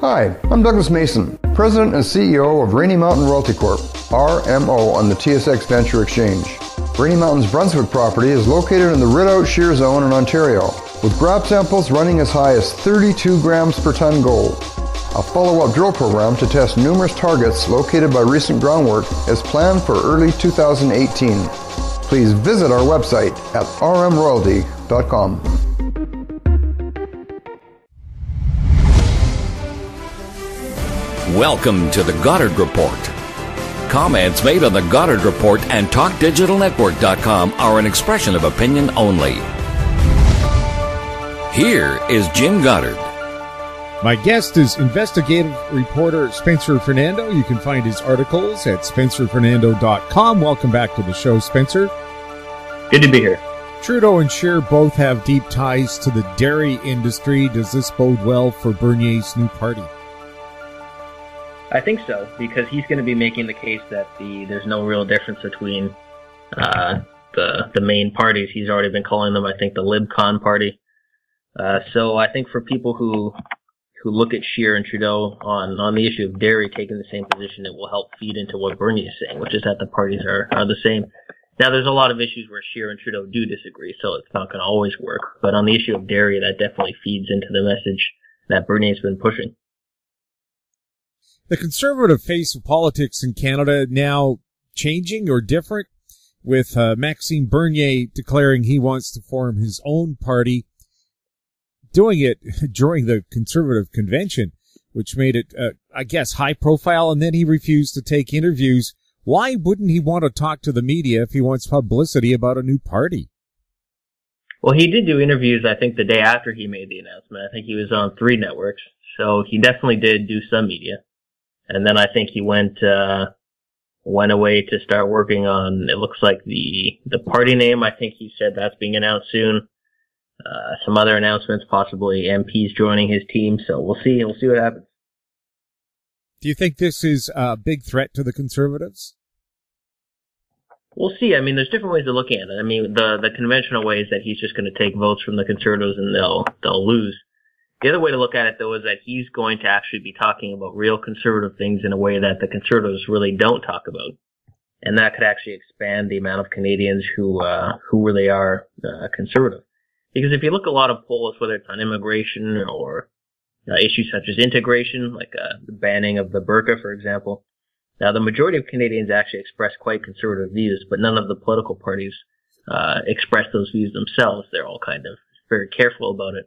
Hi, I'm Douglas Mason, President and CEO of Rainy Mountain Royalty Corp., RMO, on the TSX Venture Exchange. Rainy Mountain's Brunswick property is located in the Rideout Scheer zone in Ontario, with grab samples running as high as 32 grams per ton gold. A follow-up drill program to test numerous targets located by recent groundwork is planned for early 2018. Please visit our website at rmroyalty.com. Welcome to the Goddard Report. Comments made on the Goddard Report and TalkDigitalNetwork.com are an expression of opinion only. Here is Jim Goddard. My guest is investigative reporter Spencer Fernando. You can find his articles at spencerfernando.com. Welcome back to the show, Spencer. Good to be here. Trudeau and Scheer both have deep ties to the dairy industry. Does this bode well for Bernier's new party? I think so, because he's going to be making the case that there's no real difference between the main parties. He's already been calling them, I think, the LibCon party. So I think for people who look at Scheer and Trudeau on the issue of dairy taking the same position, it will help feed into what Bernier is saying, which is that the parties are the same. Now, there's a lot of issues where Scheer and Trudeau do disagree, so it's not going to always work. But on the issue of dairy, that definitely feeds into the message that Bernier's been pushing. The conservative face of politics in Canada now changing or different, with Maxime Bernier declaring he wants to form his own party, doing it during the Conservative Convention, which made it, I guess, high profile, and then he refused to take interviews. Why wouldn't he want to talk to the media if he wants publicity about a new party? Well, he did do interviews, I think, the day after he made the announcement. I think he was on 3 networks, so he definitely did do some media. And then I think he went away to start working on, it looks like the party name. I think he said that's being announced soon. Some other announcements, possibly MPs joining his team. So we'll see. We'll see what happens. Do you think this is a big threat to the Conservatives? We'll see. I mean, there's different ways of looking at it. I mean, the conventional way is that he's just going to take votes from the Conservatives and they'll lose. The other way to look at it, though, is that he's going to actually be talking about real conservative things in a way that the Conservatives really don't talk about. And that could actually expand the amount of Canadians who really are conservative. Because if you look at a lot of polls, whether it's on immigration or issues such as integration, like the banning of the burqa, for example, now the majority of Canadians actually express quite conservative views, but none of the political parties express those views themselves. They're all kind of very careful about it.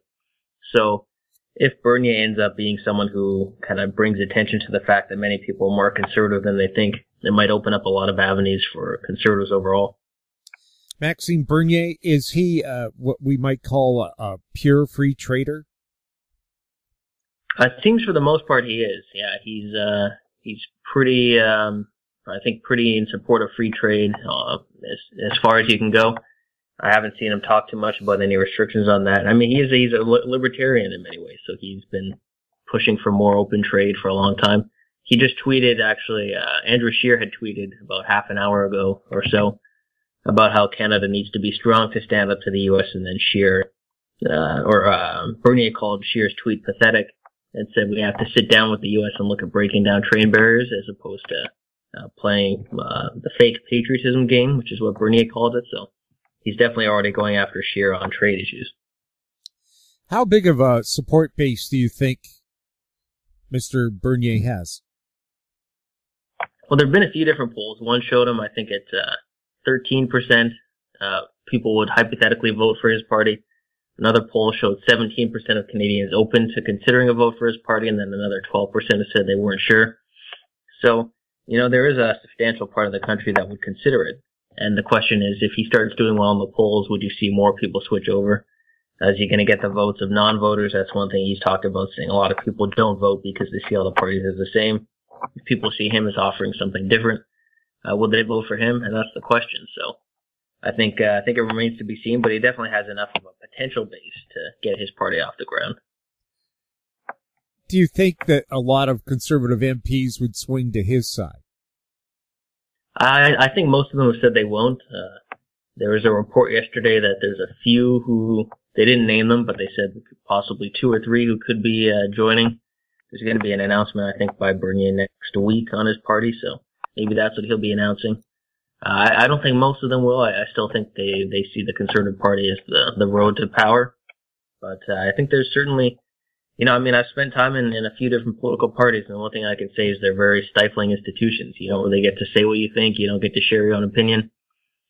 So if Bernier ends up being someone who kind of brings attention to the fact that many people are more conservative than they think, it might open up a lot of avenues for conservatives overall. Maxime Bernier, is he what we might call a pure free trader? It seems for the most part he is. Yeah, he's pretty, I think, pretty in support of free trade as far as you can go. I haven't seen him talk too much about any restrictions on that. I mean, he's a libertarian in many ways, so he's been pushing for more open trade for a long time. He just tweeted, actually, Andrew Scheer had tweeted about half an hour ago or so about how Canada needs to be strong to stand up to the U.S., and then Bernier called Scheer's tweet pathetic and said we have to sit down with the U.S. and look at breaking down trade barriers as opposed to playing the fake patriotism game, which is what Bernier called it, so he's definitely already going after Scheer on trade issues. How big of a support base do you think Mr. Bernier has? Well, there have been a few different polls. One showed him, I think, at 13% people would hypothetically vote for his party. Another poll showed 17% of Canadians open to considering a vote for his party, and then another 12% said they weren't sure. So, there is a substantial part of the country that would consider it. And the question is, if he starts doing well in the polls, would you see more people switch over? Is he going to get the votes of non-voters? That's one thing he's talked about, saying a lot of people don't vote because they see all the parties as the same. If people see him as offering something different, will they vote for him? And that's the question. So I think it remains to be seen, but he definitely has enough of a potential base to get his party off the ground. Do you think that a lot of Conservative MPs would swing to his side? I think most of them have said they won't. There was a report yesterday that there's a few who, they didn't name them, but they said possibly 2 or 3 who could be joining. There's going to be an announcement, I think, by Bernier next week on his party, so maybe that's what he'll be announcing. I don't think most of them will. I still think they see the Conservative Party as the road to power. But I think there's certainly, I've spent time in a few different political parties, and one thing I can say is they're very stifling institutions. You don't really get to say what you think. You don't get to share your own opinion.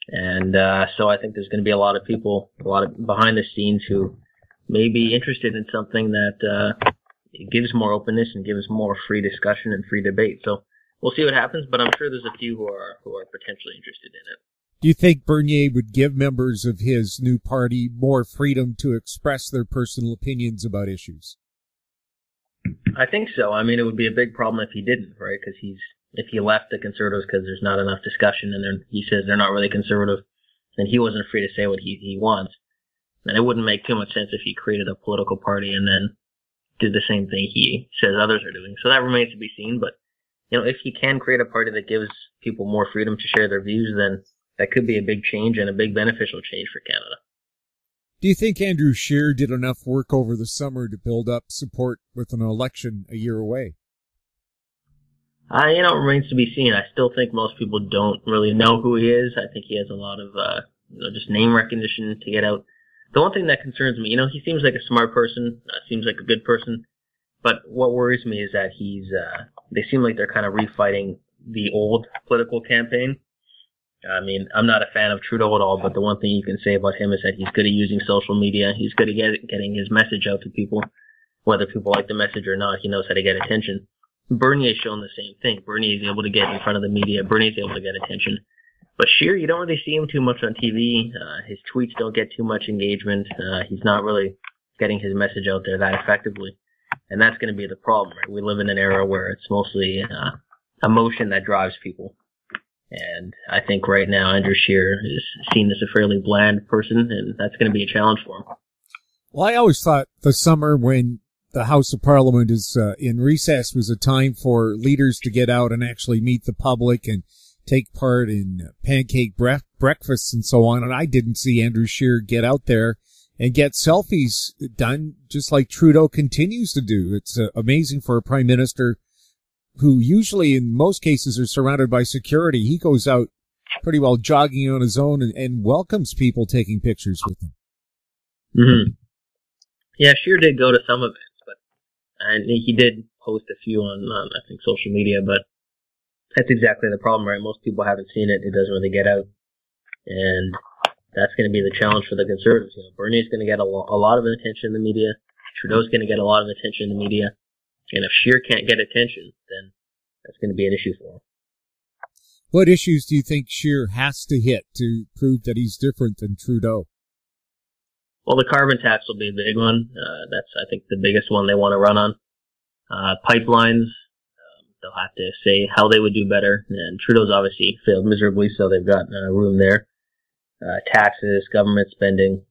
And so I think there's going to be a lot of people, a lot of behind the scenes who may be interested in something that gives more openness and gives more free discussion and free debate. So we'll see what happens, but I'm sure there's a few who are potentially interested in it. Do you think Bernier would give members of his new party more freedom to express their personal opinions about issues? I think so. I mean, it would be a big problem if he didn't, right? Because if he left the Conservatives because there's not enough discussion and he says they're not really conservative, then he wasn't free to say what he wants. And it wouldn't make too much sense if he created a political party and then did the same thing he says others are doing. So that remains to be seen. But, if he can create a party that gives people more freedom to share their views, then that could be a big change and a big beneficial change for Canada. Do you think Andrew Scheer did enough work over the summer to build up support with an election a year away? It remains to be seen. I still think most people don't really know who he is. I think he has a lot of, just name recognition to get out. The one thing that concerns me, he seems like a smart person, seems like a good person, but what worries me is that they seem like they're kind of refighting the old political campaign. I mean, I'm not a fan of Trudeau at all, but the one thing you can say about him is that he's good at using social media. He's good at getting his message out to people. Whether people like the message or not, he knows how to get attention. Bernier's shown the same thing. Bernier is able to get in front of the media. Bernier's able to get attention. But Scheer, you don't really see him too much on TV. His tweets don't get too much engagement. He's not really getting his message out there that effectively. And that's going to be the problem, right? We live in an era where it's mostly emotion that drives people. And I think right now Andrew Scheer is seen as a fairly bland person, and that's going to be a challenge for him. Well, I always thought the summer when the House of Parliament is in recess was a time for leaders to get out and actually meet the public and take part in pancake breakfasts and so on. And I didn't see Andrew Scheer get out there and get selfies done just like Trudeau continues to do. It's amazing for a prime minister who usually in most cases are surrounded by security. He goes out pretty well jogging on his own and welcomes people taking pictures with him. Mm-hmm. Yeah, Scheer did go to some events, and he did post a few on I think, social media, but that's exactly the problem, right? Most people haven't seen it. It doesn't really get out. And that's going to be the challenge for the Conservatives. Bernier's going to get a lot of attention in the media. Trudeau's going to get a lot of attention in the media. And if Scheer can't get attention, then that's going to be an issue for him. What issues do you think Scheer has to hit to prove that he's different than Trudeau? Well, the carbon tax will be a big one. That's, I think, the biggest one they want to run on. Pipelines, they'll have to say how they would do better. And Trudeau's obviously failed miserably, so they've got room there. Taxes, government spending.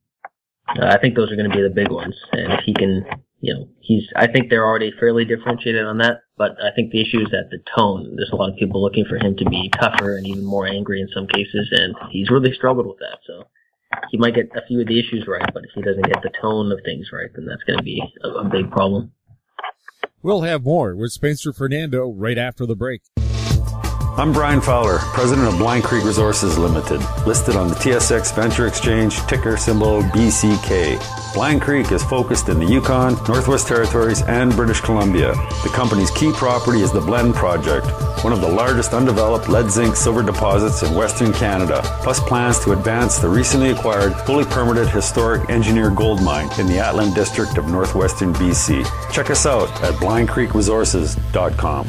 I think those are going to be the big ones. And if he can, I think they're already fairly differentiated on that. But I think the issue is that the tone. There's a lot of people looking for him to be tougher and even more angry in some cases, and he's really struggled with that. So he might get a few of the issues right, but if he doesn't get the tone of things right, then that's going to be a big problem. We'll have more with Spencer Fernando right after the break. I'm Brian Fowler, president of Blind Creek Resources Limited, listed on the TSX Venture Exchange, ticker symbol BCK. Blind Creek is focused in the Yukon, Northwest Territories, and British Columbia. The company's key property is the Blend Project, one of the largest undeveloped lead-zinc-silver deposits in Western Canada, plus plans to advance the recently acquired, fully permitted historic Engineer gold mine in the Atlan District of Northwestern BC. Check us out at blindcreekresources.com.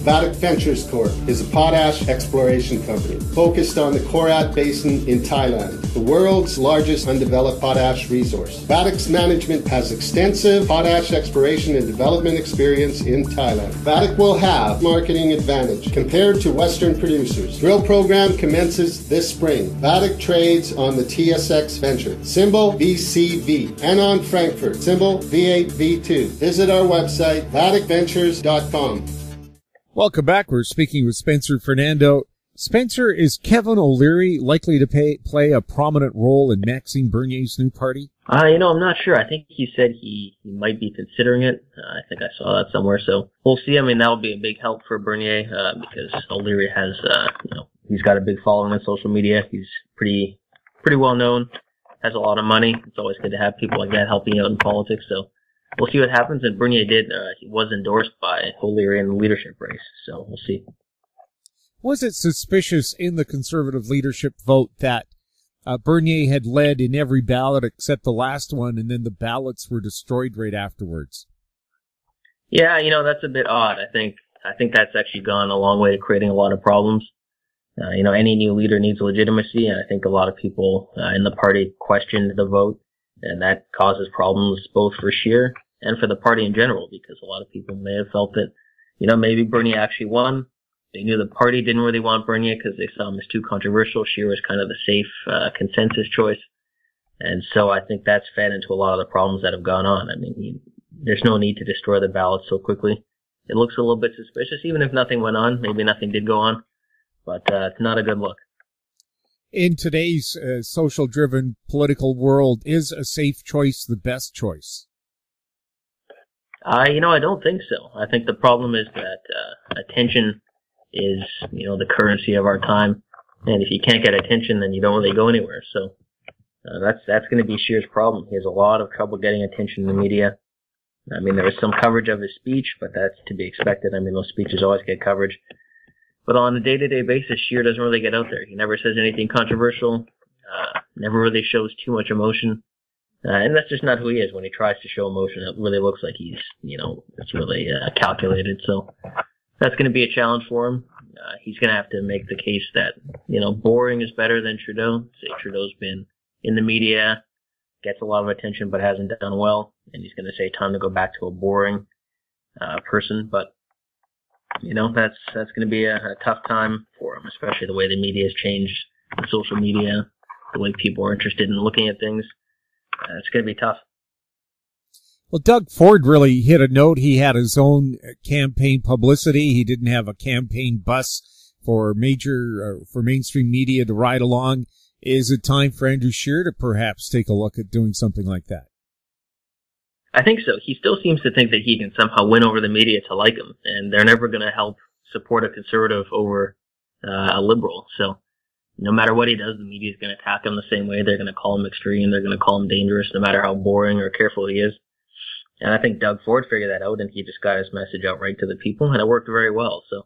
Vatic Ventures Corp. is a potash exploration company focused on the Korat Basin in Thailand, the world's largest undeveloped potash resource. Vatic's management has extensive potash exploration and development experience in Thailand. Vatic will have marketing advantage compared to Western producers. Drill program commences this spring. Vatic trades on the TSX Venture, symbol VCV, and on Frankfurt, symbol V8V2. Visit our website, vaticventures.com. Welcome back. We're speaking with Spencer Fernando. Spencer, is Kevin O'Leary likely to play a prominent role in Maxime Bernier's new party? I'm not sure. I think he said he might be considering it. I think I saw that somewhere. So we'll see. I mean, that'll be a big help for Bernier because O'Leary has, he's got a big following on social media. He's pretty well known, has a lot of money. It's always good to have people like that helping out in politics. So we'll see what happens. And Bernier he was endorsed by O'Leary in the leadership race. So we'll see. Was it suspicious in the Conservative leadership vote that Bernier had led in every ballot except the last one, and then the ballots were destroyed right afterwards? Yeah, that's a bit odd. I think that's actually gone a long way to creating a lot of problems. Any new leader needs legitimacy, and I think a lot of people in the party questioned the vote, and that causes problems both for Scheer and for the party in general, because a lot of people may have felt that, maybe Bernier actually won. They knew the party didn't really want Bernier because they saw him as too controversial. Scheer was kind of the safe consensus choice. And so I think that's fed into a lot of the problems that have gone on. I mean, there's no need to destroy the ballots so quickly. It looks a little bit suspicious, even if nothing went on. Maybe nothing did go on. But it's not a good look. In today's social-driven political world, is a safe choice the best choice? I don't think so. I think the problem is that attention is, the currency of our time. And if you can't get attention, then you don't really go anywhere. So that's going to be Scheer's problem. He has a lot of trouble getting attention in the media. I mean, there was some coverage of his speech, but that's to be expected. I mean, those speeches always get coverage. But on a day-to-day basis, Scheer doesn't really get out there. He never says anything controversial, never really shows too much emotion. And that's just not who he is. When he tries to show emotion, it really looks like he's, it's really calculated. So that's going to be a challenge for him. He's going to have to make the case that, boring is better than Trudeau. Say Trudeau's been in the media, gets a lot of attention, but hasn't done well. And he's going to say time to go back to a boring person. But, that's going to be a tough time for him, especially the way the media has changed, social media, the way people are interested in looking at things. It's going to be tough. Well, Doug Ford really hit a note. He had his own campaign publicity. He didn't have a campaign bus for mainstream media to ride along. Is it time for Andrew Scheer to perhaps take a look at doing something like that? I think so. He still seems to think that he can somehow win over the media to like him, and they're never going to help support a conservative over a liberal. So no matter what he does, the media is going to attack him the same way. They're going to call him extreme. They're going to call him dangerous, no matter how boring or careful he is. And I think Doug Ford figured that out, and he just got his message out right to the people, and it worked very well. So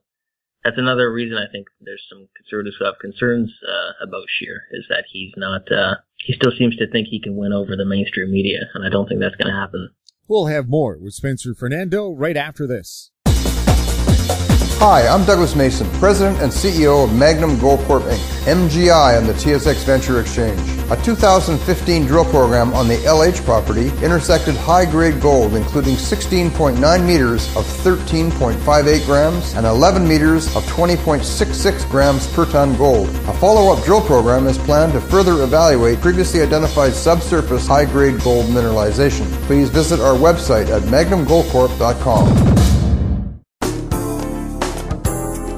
that's another reason I think there's some conservatives who have concerns about Scheer, is that he's not, he still seems to think he can win over the mainstream media, and I don't think that's going to happen. We'll have more with Spencer Fernando right after this. Hi, I'm Douglas Mason, President and CEO of Magnum Gold Corp. Inc., MGI on the TSX Venture Exchange. A 2015 drill program on the LH property intersected high-grade gold, including 16.9 meters of 13.58 grams and 11 meters of 20.66 grams per ton gold. A follow-up drill program is planned to further evaluate previously identified subsurface high-grade gold mineralization. Please visit our website at magnumgoldcorp.com.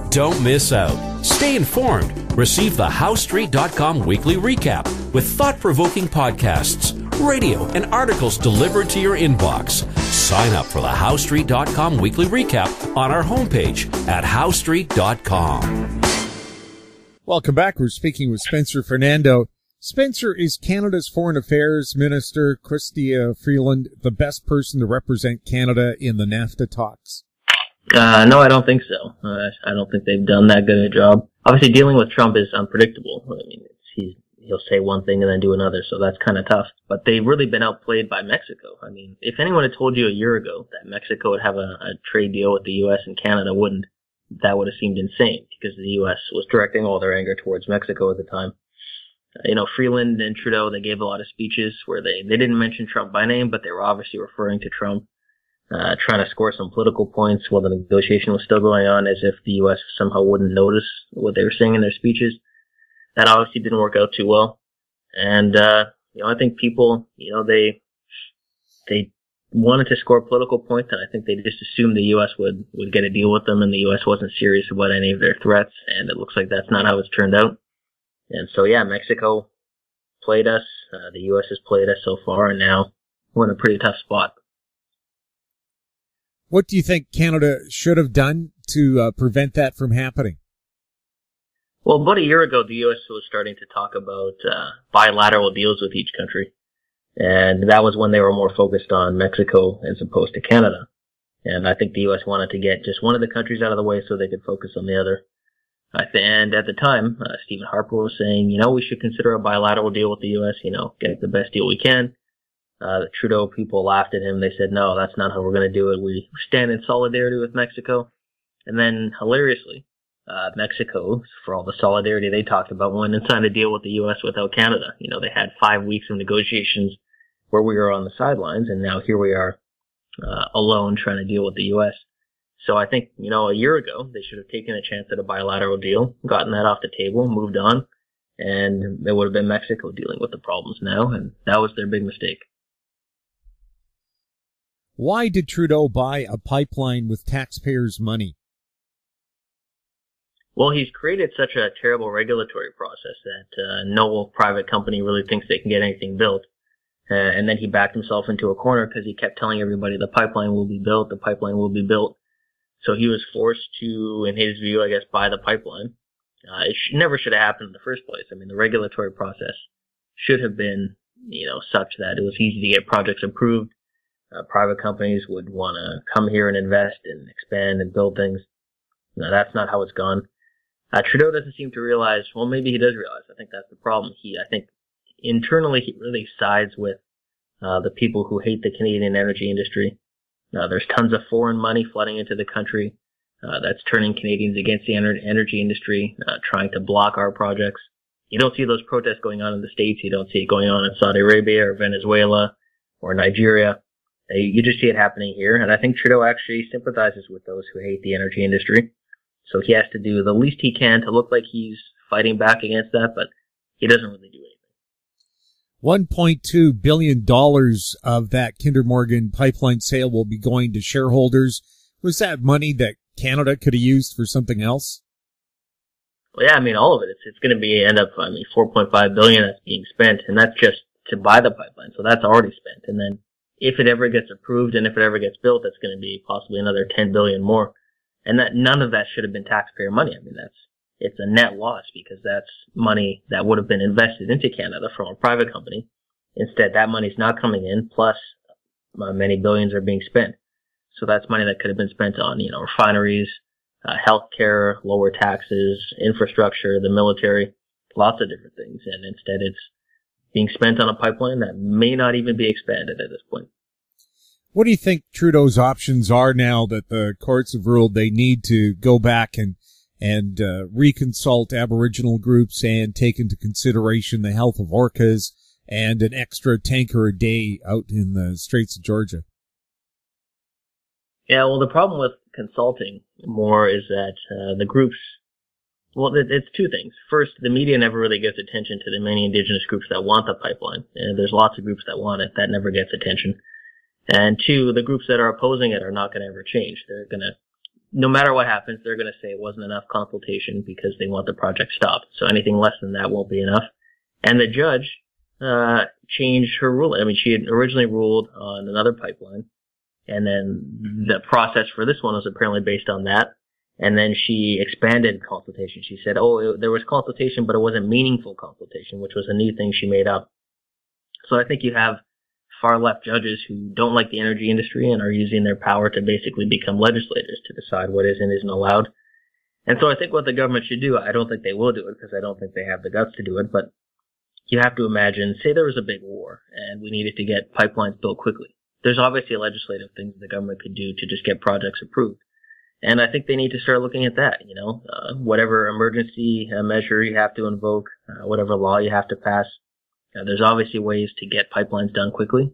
Don't miss out. Stay informed. Receive the HowStreet.com weekly recap with thought-provoking podcasts, radio, and articles delivered to your inbox. Sign up for the HowStreet.com weekly recap on our homepage at HowStreet.com. Welcome back. We're speaking with Spencer Fernando. Spencer, is Canada's Foreign Affairs Minister, Chrystia Freeland, the best person to represent Canada in the NAFTA talks? No, I don't think so. I don't think they've done that good a job. Obviously, dealing with Trump is unpredictable. I mean, he'll say one thing and then do another, so that's kind of tough. But they've really been outplayed by Mexico. I mean, if anyone had told you a year ago that Mexico would have a trade deal with the U.S. and Canada wouldn't, that would have seemed insane, because the U.S. was directing all their anger towards Mexico at the time. Freeland and Trudeau, they gave a lot of speeches where they didn't mention Trump by name, but they were obviously referring to Trump. Trying to score some political points while the negotiation was still going on, as if the U.S. somehow wouldn't notice what they were saying in their speeches. That obviously didn't work out too well. And, I think people, they wanted to score political points, and I think they just assumed the U.S. would get a deal with them, and the U.S. wasn't serious about any of their threats, and it looks like that's not how it's turned out. And so, yeah, Mexico played us. The U.S. has played us so far, and now we're in a pretty tough spot. What do you think Canada should have done to prevent that from happening? Well, about a year ago, the U.S. was starting to talk about bilateral deals with each country. And that was when they were more focused on Mexico as opposed to Canada. And I think the U.S. wanted to get just one of the countries out of the way so they could focus on the other. And at the time, Stephen Harper was saying, we should consider a bilateral deal with the U.S., get the best deal we can. The Trudeau people laughed at him. They said, no, that's not how we're going to do it. We stand in solidarity with Mexico. And then, hilariously, Mexico, for all the solidarity they talked about, went and signed a deal with the U.S. without Canada. They had 5 weeks of negotiations where we were on the sidelines, and now here we are alone trying to deal with the U.S. So I think, a year ago, they should have taken a chance at a bilateral deal, gotten that off the table, moved on, and it would have been Mexico dealing with the problems now, and that was their big mistake. Why did Trudeau buy a pipeline with taxpayers' money? Well, he's created such a terrible regulatory process that no private company really thinks they can get anything built. And then he backed himself into a corner because he kept telling everybody the pipeline will be built, the pipeline will be built. So he was forced to, in his view, I guess, buy the pipeline. It never should have happened in the first place. I mean, the regulatory process should have been, such that it was easy to get projects approved. Private companies would want to come here and invest and expand and build things. No, that's not how it's gone. Trudeau doesn't seem to realize, well, maybe he does realize. I think that's the problem. I think internally he really sides with the people who hate the Canadian energy industry. There's tons of foreign money flooding into the country that's turning Canadians against the energy industry, trying to block our projects. You don't see those protests going on in the States. You don't see it going on in Saudi Arabia or Venezuela or Nigeria. You just see it happening here. And I think Trudeau actually sympathizes with those who hate the energy industry. So he has to do the least he can to look like he's fighting back against that, but he doesn't really do anything. $1.2 billion of that Kinder Morgan pipeline sale will be going to shareholders. Was that money that Canada could have used for something else? Well, yeah, all of it. It's going to end up, $4.5 billion that's being spent, and that's just to buy the pipeline. So that's already spent. And then if it ever gets approved and if it ever gets built, that's going to be possibly another $10 billion more. And that none of that should have been taxpayer money. It's a net loss because that's money that would have been invested into Canada from a private company. Instead, that money's not coming in, plus many billions are being spent. So that's money that could have been spent on, refineries, healthcare, lower taxes, infrastructure, the military, lots of different things. And instead it's being spent on a pipeline that may not even be expanded at this point. What do you think Trudeau's options are now that the courts have ruled they need to go back and reconsult Aboriginal groups and take into consideration the health of orcas and an extra tanker a day out in the Straits of Georgia? Yeah, well, the problem with consulting more is that the groups, well, it's two things. First, the media never really gets attention to the many Indigenous groups that want the pipeline. And there's lots of groups that want it. That never gets attention. And two, the groups that are opposing it are not going to ever change. They're going to, no matter what happens, they're going to say it wasn't enough consultation because they want the project stopped. So anything less than that won't be enough. And the judge changed her ruling. She had originally ruled on another pipeline, and then the process for this one was apparently based on that. And then she expanded consultation. She said, there was consultation, but it wasn't meaningful consultation, which was a new thing she made up. So I think you have far left judges who don't like the energy industry and are using their power to basically become legislators to decide what is and isn't allowed. And so I think what the government should do, I don't think they will do it because I don't think they have the guts to do it, but you have to imagine, say there was a big war and we needed to get pipelines built quickly. There's obviously legislative things the government could do to just get projects approved. And I think they need to start looking at that, whatever emergency measure you have to invoke, whatever law you have to pass. There's obviously ways to get pipelines done quickly.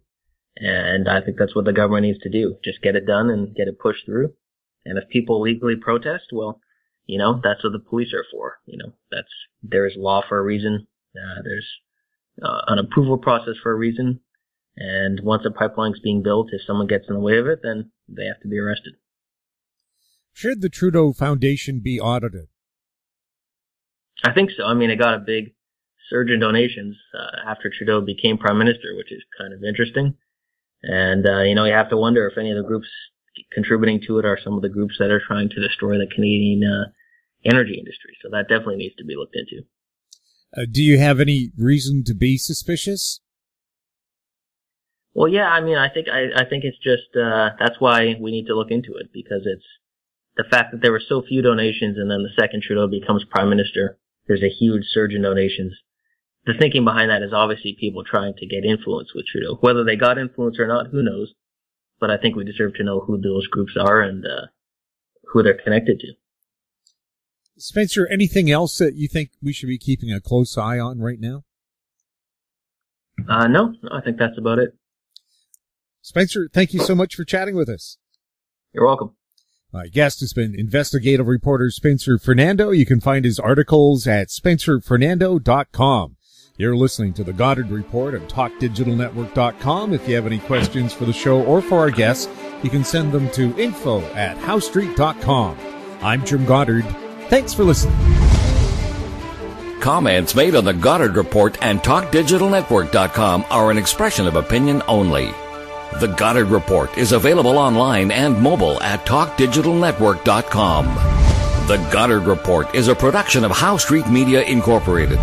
And I think that's what the government needs to do. Just get it done and get it pushed through. And if people legally protest, well, that's what the police are for. There's law for a reason. There's an approval process for a reason. And once a pipeline's being built, if someone gets in the way of it, then they have to be arrested. Should the Trudeau Foundation be audited? I think so. It got a big surge in donations after Trudeau became Prime Minister, which is kind of interesting. And, you have to wonder if any of the groups contributing to it are some of the groups that are trying to destroy the Canadian energy industry. So that definitely needs to be looked into. Do you have any reason to be suspicious? Well, yeah, I mean, I think it's just, that's why we need to look into it, because it's the fact that there were so few donations, and then the second Trudeau becomes Prime Minister, there's a huge surge in donations. The thinking behind that is obviously people trying to get influence with Trudeau. Whether they got influence or not, who knows? But I think we deserve to know who those groups are and who they're connected to. Spencer, anything else that you think we should be keeping a close eye on right now? No, I think that's about it. Spencer, thank you so much for chatting with us. You're welcome. My guest has been investigative reporter Spencer Fernando. You can find his articles at spencerfernando.com. You're listening to the Goddard Report on TalkDigitalNetwork.com. If you have any questions for the show or for our guests, you can send them to info@howstreet.com. I'm Jim Goddard. Thanks for listening. Comments made on the Goddard Report and TalkDigitalNetwork.com are an expression of opinion only. The Goddard Report is available online and mobile at TalkDigitalNetwork.com. The Goddard Report is a production of How Street Media Incorporated.